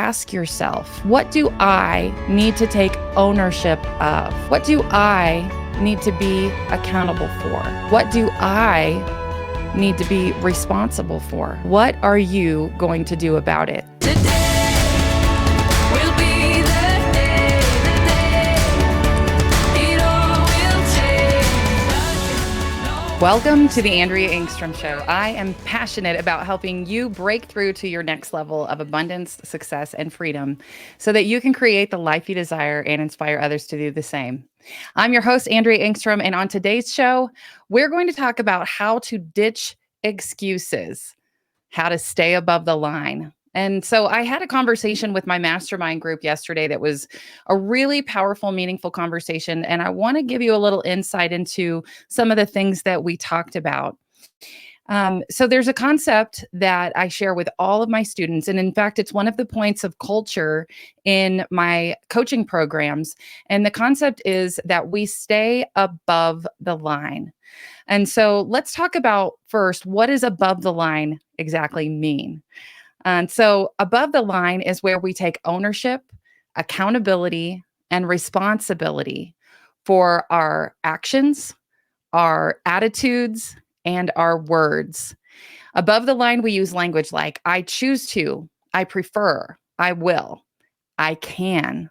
ask yourself, what do I need to take ownership of? What do I need to be accountable for? What do I need to be responsible for? What are you going to do about it? Welcome to the Andrea Engstrom Show. I am passionate about helping you break through to your next level of abundance, success, and freedom so that you can create the life you desire and inspire others to do the same. I'm your host, Andrea Engstrom, and on today's show, we're going to talk about how to ditch excuses, how to stay above the line. And so I had a conversation with my mastermind group yesterday that was a really powerful, meaningful conversation. And I want to give you a little insight into some of the things that we talked about. So there's a concept that I share with all of my students. And in fact, it's one of the points of culture in my coaching programs. And the concept is that we stay above the line. And so let's talk about first, what does above the line exactly mean? And so above the line is where we take ownership, accountability, and responsibility for our actions, our attitudes, and our words. Above the line, we use language like I choose to, I prefer, I will, I can.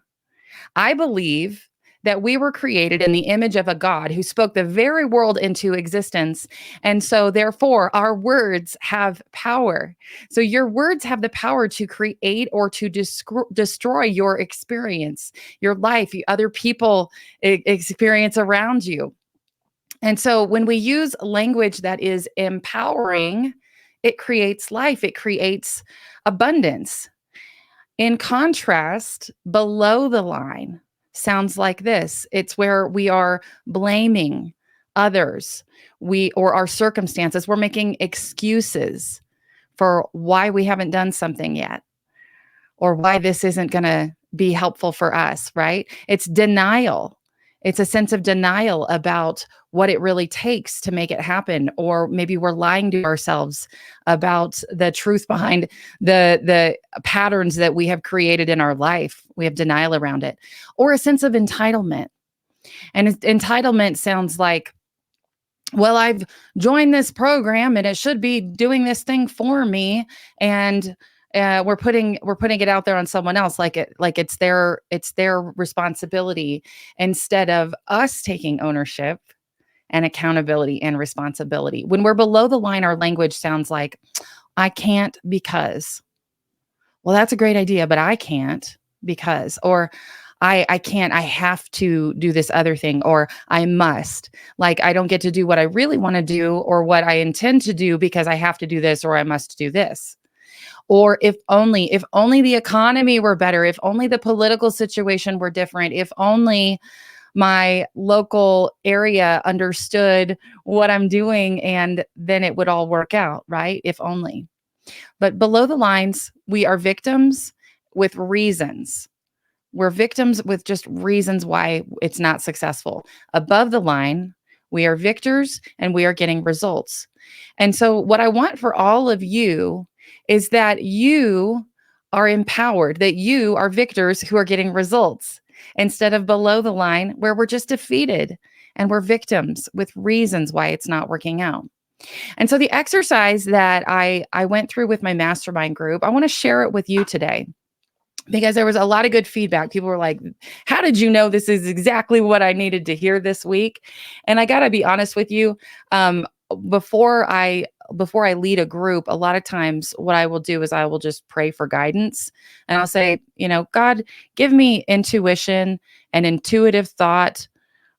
I believe that we were created in the image of a God who spoke the very world into existence. And so therefore, our words have power. So your words have the power to create or to destroy your experience, your life, other people experience around you. And so when we use language that is empowering, it creates life, it creates abundance. In contrast, below the line sounds like this. It's where we are blaming others, or our circumstances. We're making excuses for why we haven't done something yet, or why this isn't going to be helpful for us, right? It's denial. It's a sense of denial about what it really takes to make it happen. Or maybe we're lying to ourselves about the truth behind the patterns that we have created in our life. We have denial around it. Or a sense of entitlement. And entitlement sounds like, well, I've joined this program and it should be doing this thing for me. And we're putting it out there on someone else, like it's their responsibility, instead of us taking ownership and accountability and responsibility. When we're below the line, our language sounds like, I can't because. Well, that's a great idea, but I can't because, or I can't, I have to do this other thing, or I must. Like, I don't get to do what I really want to do or what I intend to do because I have to do this or I must do this. Or if only the economy were better, if only the political situation were different, if only my local area understood what I'm doing, and then it would all work out, right? If only. But below the lines, we are victims with reasons. We're victims with just reasons why it's not successful. Above the line, we are victors and we are getting results. And so what I want for all of you is that you are empowered, that you are victors who are getting results, instead of below the line where we're just defeated and we're victims with reasons why it's not working out. And so the exercise that I went through with my mastermind group, I want to share it with you today, because there was a lot of good feedback. People were like, how did you know this is exactly what I needed to hear this week? And I got to be honest with you, before I lead a group, a lot of times what I will do is I will just pray for guidance. And I'll say, God, give me intuition and intuitive thought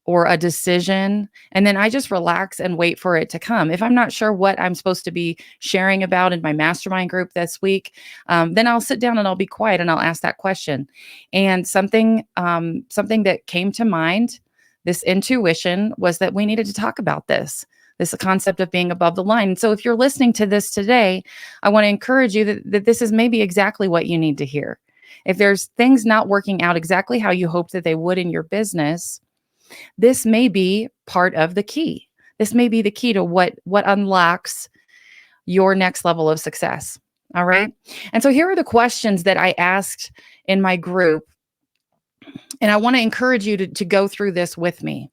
or a decision. And then I just relax and wait for it to come. If I'm not sure what I'm supposed to be sharing about in my mastermind group this week, then I'll sit down and I'll be quiet and I'll ask that question. And something that came to mind, this intuition, was that we needed to talk about this concept of being above the line. So if you're listening to this today, I want to encourage you that this is maybe exactly what you need to hear. If there's things not working out exactly how you hoped that they would in your business, this may be part of the key. This may be the key to what unlocks your next level of success. All right. And so here are the questions that I asked in my group. And I want to encourage you to go through this with me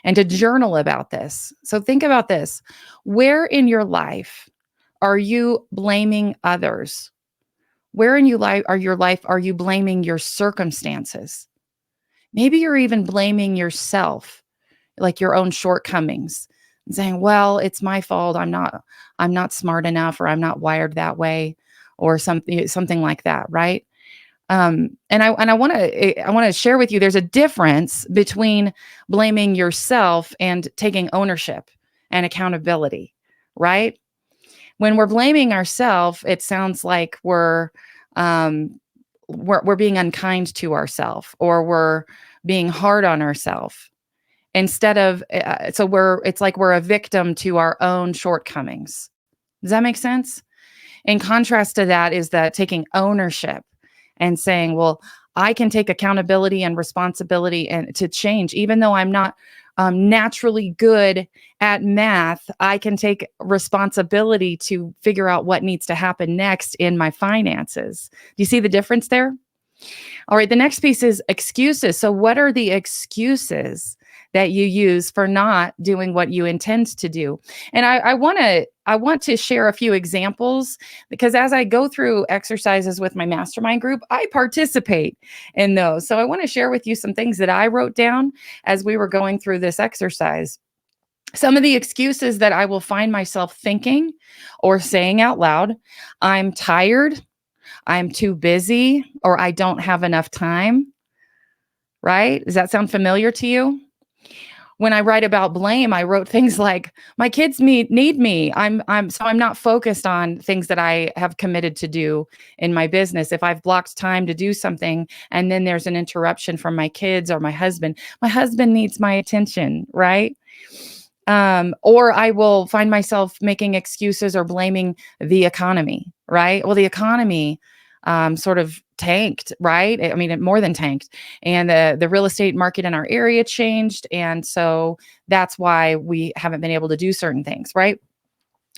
and to journal about this. So think about this. Where in your life are you blaming others? Where in your life are you blaming your circumstances? Maybe you're even blaming yourself, like your own shortcomings, and saying, "Well, it's my fault. I'm not smart enough, or I'm not wired that way," or something like that, right? And I want to share with you. There's a difference between blaming yourself and taking ownership and accountability, right? When we're blaming ourselves, it sounds like um, we're being unkind to ourselves, or we're being hard on ourselves, instead of so we're it's like we're a victim to our own shortcomings. Does that make sense? In contrast to that is that taking ownership and saying, well, I can take accountability and responsibility and to change, even though I'm not naturally good at math. I can take responsibility to figure out what needs to happen next in my finances. Do you see the difference there? All right, the next piece is excuses. So, what are the excuses that you use for not doing what you intend to do? And I want to share a few examples, because as I go through exercises with my mastermind group, I participate in those. So I want to share with you some things that I wrote down as we were going through this exercise. Some of the excuses that I will find myself thinking or saying out loud: I'm tired, I'm too busy, or I don't have enough time, right? Does that sound familiar to you? When I write about blame, I wrote things like, my kids need me. I'm not focused on things that I have committed to do in my business. If I've blocked time to do something and then there's an interruption from my kids or my husband needs my attention, right? Or I will find myself making excuses or blaming the economy, right? Well, the economy sort of tanked, right? I mean, it more than tanked, and the real estate market in our area changed, and so that's why we haven't been able to do certain things, right?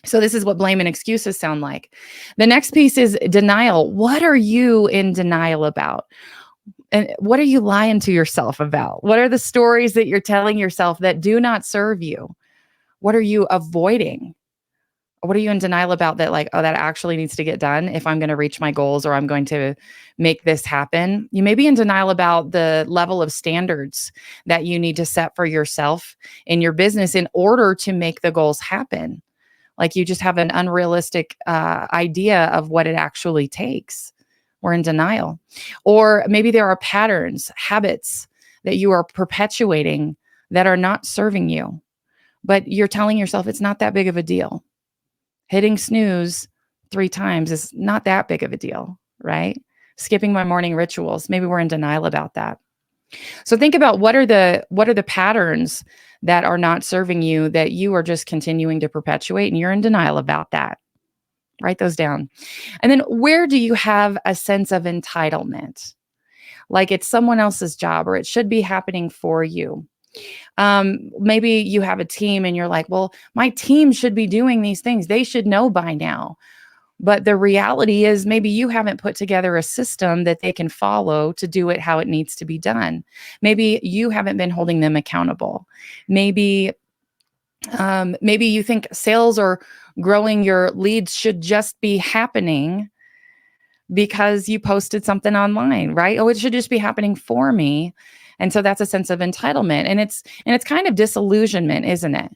So this is what blame and excuses sound like. The next piece is denial. What are you in denial about? And what are you lying to yourself about? What are the stories that you're telling yourself that do not serve you? What are you avoiding? What are you in denial about that, like, oh, that actually needs to get done if I'm going to reach my goals, or I'm going to make this happen? You may be in denial about the level of standards that you need to set for yourself in your business in order to make the goals happen. Like, you just have an unrealistic idea of what it actually takes. We're in denial. Or maybe there are patterns, habits that you are perpetuating that are not serving you, but you're telling yourself it's not that big of a deal. Hitting snooze 3 times is not that big of a deal, right? Skipping my morning rituals, maybe we're in denial about that. So think about what are the patterns that are not serving you, that you are just continuing to perpetuate, and you're in denial about that. Write those down. And then, where do you have a sense of entitlement? Like it's someone else's job, or it should be happening for you. Maybe you have a team and you're like, well, my team should be doing these things. They should know by now. But the reality is, maybe you haven't put together a system that they can follow to do it how it needs to be done. Maybe you haven't been holding them accountable. Maybe, maybe you think sales or growing your leads should just be happening because you posted something online, right? Oh, it should just be happening for me. And so that's a sense of entitlement. And it's kind of disillusionment, isn't it?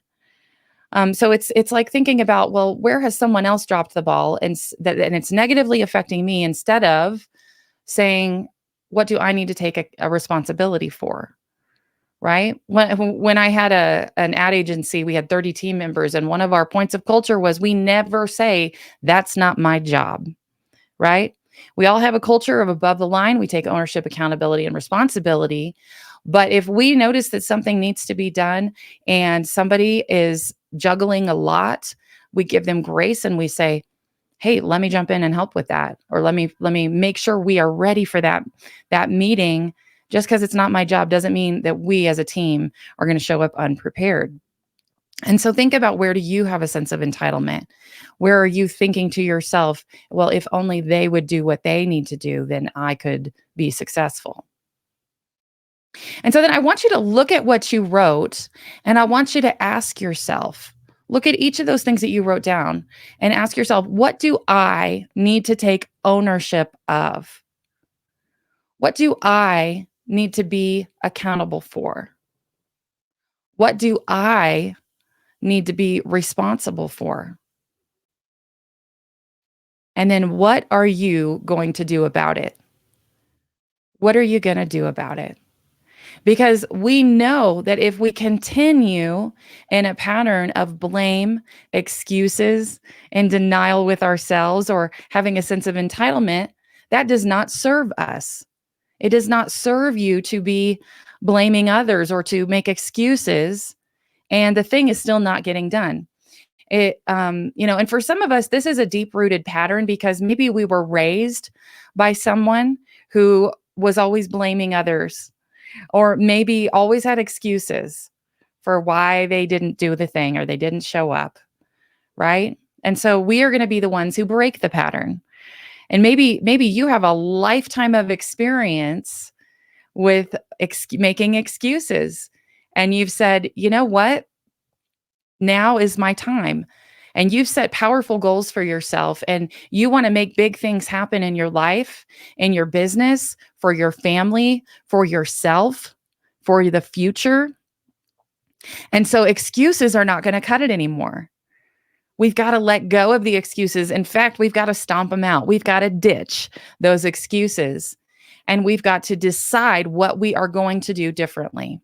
So it's like thinking about, well, where has someone else dropped the ball, and it's negatively affecting me, instead of saying, what do I need to take a responsibility for? Right? When I had an ad agency, we had 30 team members, and one of our points of culture was we never say, that's not my job, right? We all have a culture of above the line. We take ownership, accountability, and responsibility. But if we notice that something needs to be done and somebody is juggling a lot, we give them grace and we say, hey, let me jump in and help with that. Or let me make sure we are ready for that meeting. Just because it's not my job doesn't mean that we as a team are going to show up unprepared. And so think about, where do you have a sense of entitlement? Where are you thinking to yourself, well, if only they would do what they need to do, then I could be successful. And so then I want you to look at what you wrote, and I want you to ask yourself, look at each of those things that you wrote down and ask yourself, what do I need to take ownership of? What do I need to be accountable for? What do I need to be responsible for? And then what are you going to do about it? What are you going to do about it? Because we know that if we continue in a pattern of blame, excuses, and denial with ourselves, or having a sense of entitlement, that does not serve us. It does not serve you to be blaming others or to make excuses, and the thing is still not getting done. And for some of us, this is a deep rooted pattern because maybe we were raised by someone who was always blaming others, or maybe always had excuses for why they didn't do the thing or they didn't show up, right? And so we are going to be the ones who break the pattern. And maybe you have a lifetime of experience with making excuses, and you've said, you know what? Now is my time. And you've set powerful goals for yourself, and you want to make big things happen in your life, in your business, for your family, for yourself, for the future. And so excuses are not going to cut it anymore. We've got to let go of the excuses. In fact, we've got to stomp them out. We've got to ditch those excuses, and we've got to decide what we are going to do differently.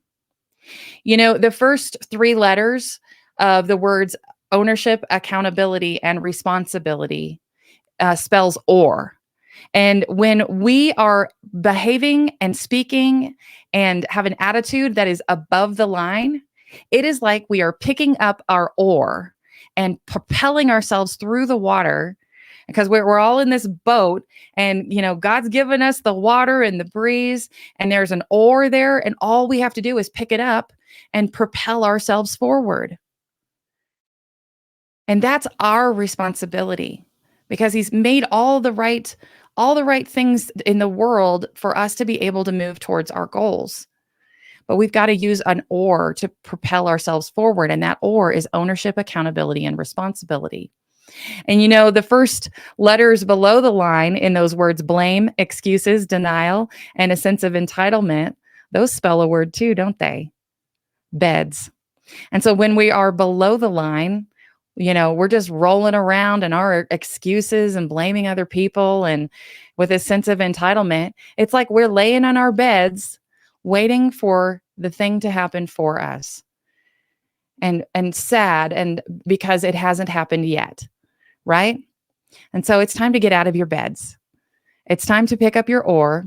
The first three letters of the words ownership, accountability, and responsibility spells or. And when we are behaving and speaking and have an attitude that is above the line, it is like we are picking up our oar and propelling ourselves through the water, because we're all in this boat, and God's given us the water and the breeze, and there's an oar there, and all we have to do is pick it up and propel ourselves forward. And that's our responsibility, because he's made all the right things in the world for us to be able to move towards our goals. But we've got to use an oar to propel ourselves forward, and that oar is ownership, accountability, and responsibility. And the first letters below the line in those words, blame, excuses, denial, and a sense of entitlement, those spell a word too, don't they? Beds. And so when we are below the line, we're just rolling around in our excuses and blaming other people, and with a sense of entitlement, it's like we're laying on our beds waiting for the thing to happen for us. And sad, and because it hasn't happened yet, right? And so it's time to get out of your beds. It's time to pick up your oar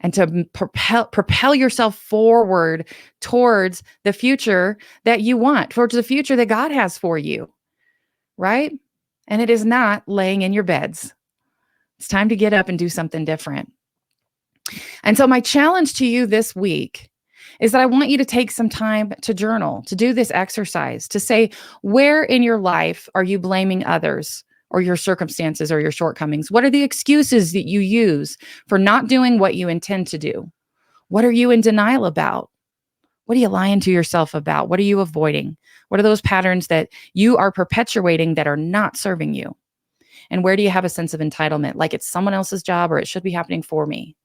and to propel yourself forward towards the future that you want, towards the future that God has for you, right? And it is not laying in your beds. It's time to get up and do something different. And so my challenge to you this week is that I want you to take some time to journal, to do this exercise, to say, where in your life are you blaming others or your circumstances or your shortcomings? What are the excuses that you use for not doing what you intend to do? What are you in denial about? What are you lying to yourself about? What are you avoiding? What are those patterns that you are perpetuating that are not serving you? And where do you have a sense of entitlement, like it's someone else's job or it should be happening for me?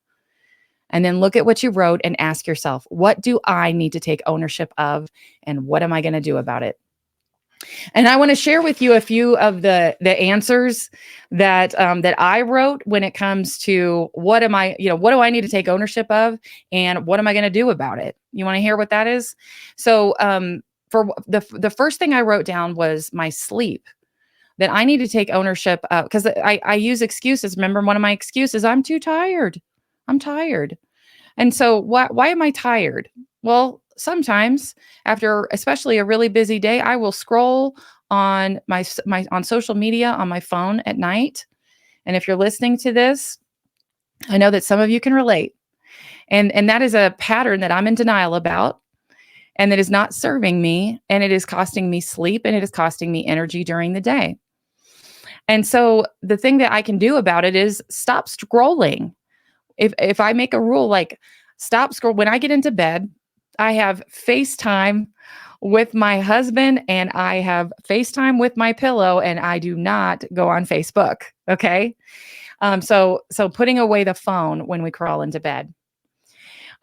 And then look at what you wrote and ask yourself, what do I need to take ownership of, and what am I going to do about it? And I want to share with you a few of the answers that I wrote when it comes to what do I need to take ownership of, and what am I going to do about it? You want to hear what that is? So for the first thing I wrote down was my sleep, that I need to take ownership of, because I use excuses. Remember, one of my excuses, I'm too tired. I'm tired. And so why am I tired? Well, sometimes after especially a really busy day, I will scroll on my on social media on my phone at night. And if you're listening to this, I know that some of you can relate. And that is a pattern that I'm in denial about. and that is not serving me, and it is costing me sleep, and it is costing me energy during the day. And so the thing that I can do about it is stop scrolling. If I make a rule like stop scroll when I get into bed, I have FaceTime with my husband and I have FaceTime with my pillow, and I do not go on Facebook. Okay. So putting away the phone when we crawl into bed.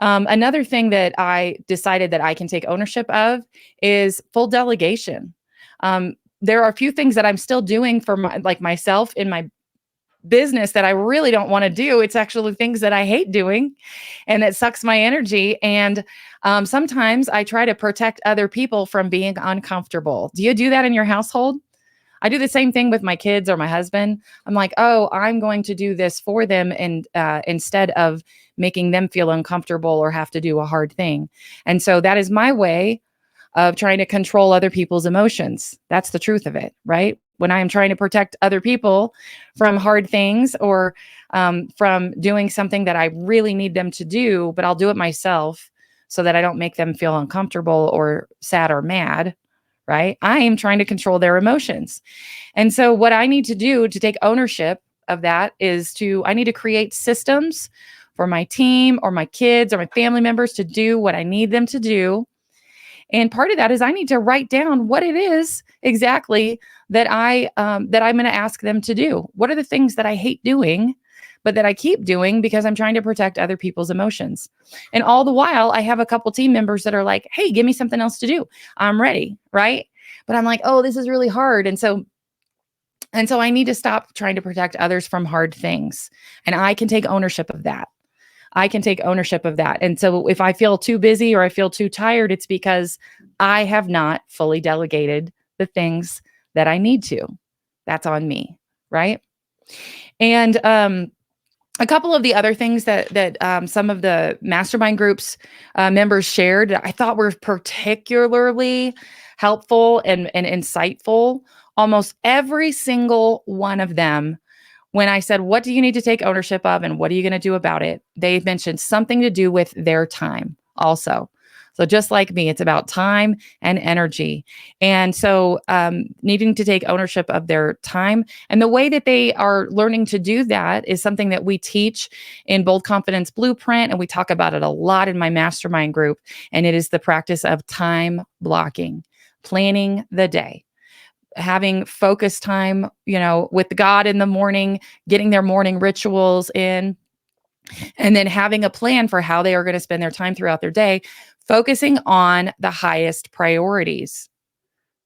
Another thing that I decided that I can take ownership of is full delegation. There are a few things that I'm still doing for myself in my business that I really don't want to do. It's actually things that I hate doing and that sucks my energy. And sometimes I try to protect other people from being uncomfortable. Do you do that in your household? I do the same thing with my kids or my husband. I'm like, oh, I'm going to do this for them, and instead of making them feel uncomfortable or have to do a hard thing. And so that is my way of trying to control other people's emotions. That's the truth of it, right? When I am trying to protect other people from hard things or from doing something that I really need them to do, but I'll do it myself so that I don't make them feel uncomfortable or sad or mad, right? I am trying to control their emotions. And so what I need to do to take ownership of that is I need to create systems for my team or my kids or my family members to do what I need them to do. And part of that is I need to write down what it is exactly that I'm going to ask them to do. What are the things that I hate doing, but that I keep doing because I'm trying to protect other people's emotions? And all the while, I have a couple team members that are like, "Hey, give me something else to do. I'm ready," right? But I'm like, "Oh, this is really hard," and so I need to stop trying to protect others from hard things, and I can take ownership of that. I can take ownership of that. And so if I feel too busy or I feel too tired, it's because I have not fully delegated the things that I need to. That's on me, right? And a couple of the other things that some of the mastermind groups members shared that I thought were particularly helpful and insightful. Almost every single one of them, when I said, what do you need to take ownership of and what are you going to do about it? They mentioned something to do with their time also. So just like me, it's about time and energy. And so needing to take ownership of their time. And the way that they are learning to do that is something that we teach in Bold Confidence Blueprint. And we talk about it a lot in my mastermind group. And it is the practice of time blocking, planning the day, having focus time, with God in the morning, getting their morning rituals in, and then having a plan for how they are going to spend their time throughout their day, focusing on the highest priorities,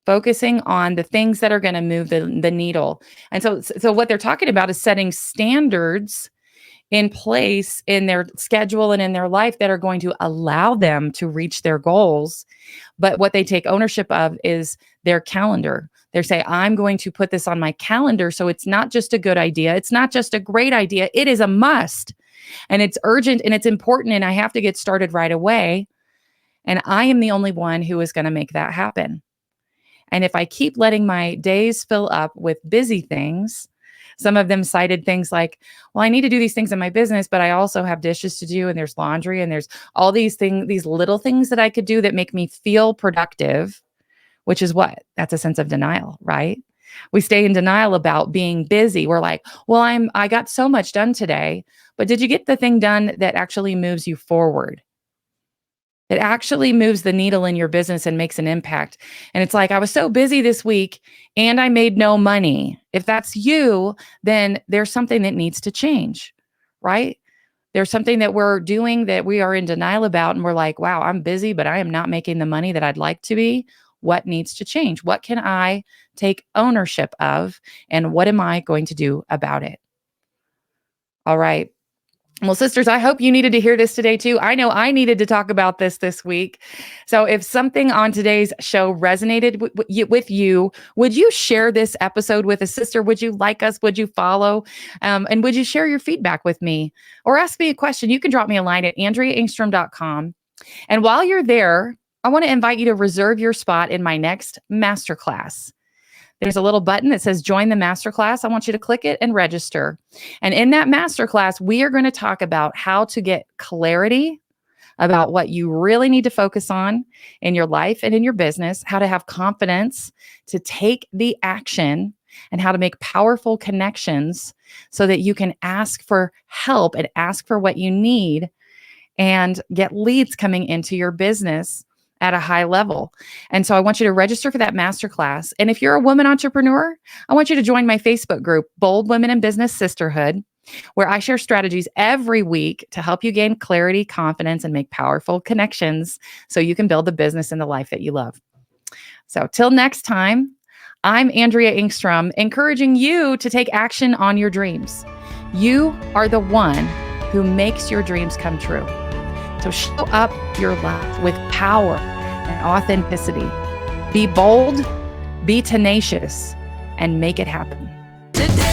focusing on the things that are going to move the needle. And so what they're talking about is setting standards in place in their schedule and in their life that are going to allow them to reach their goals. But what they take ownership of is their calendar. They say, I'm going to put this on my calendar. So it's not just a good idea. It's not just a great idea. It is a must. And it's urgent and it's important. And I have to get started right away. And I am the only one who is going to make that happen. And if I keep letting my days fill up with busy things, some of them cited things like, well, I need to do these things in my business, but I also have dishes to do, and there's laundry, and there's all these things, these little things that I could do that make me feel productive, which is what? That's a sense of denial, right? We stay in denial about being busy. We're like, well, I got so much done today, but did you get the thing done that actually moves you forward? It actually moves the needle in your business and makes an impact. And it's like, I was so busy this week and I made no money. If that's you, then there's something that needs to change, right? There's something that we're doing that we are in denial about. And we're like, wow, I'm busy, but I am not making the money that I'd like to be. What needs to change? What can I take ownership of? And what am I going to do about it? All right. Well, sisters, I hope you needed to hear this today too. I know I needed to talk about this week. So if something on today's show resonated with you, would you share this episode with a sister? Would you like us? Would you follow? And would you share your feedback with me or ask me a question? You can drop me a line at AndreaEngstrom.com. And while you're there, I want to invite you to reserve your spot in my next masterclass. There's a little button that says join the masterclass. I want you to click it and register. And in that masterclass, we are going to talk about how to get clarity, about what you really need to focus on in your life and in your business, how to have confidence to take the action, and how to make powerful connections so that you can ask for help and ask for what you need and get leads coming into your business at a high level. And so I want you to register for that masterclass. And if you're a woman entrepreneur, I want you to join my Facebook group, Bold Women in Business Sisterhood, where I share strategies every week to help you gain clarity, confidence, and make powerful connections so you can build the business and the life that you love. So till next time, I'm Andrea Engstrom, encouraging you to take action on your dreams. You are the one who makes your dreams come true. So show up your life with power and authenticity. Be bold, be tenacious, and make it happen. Today.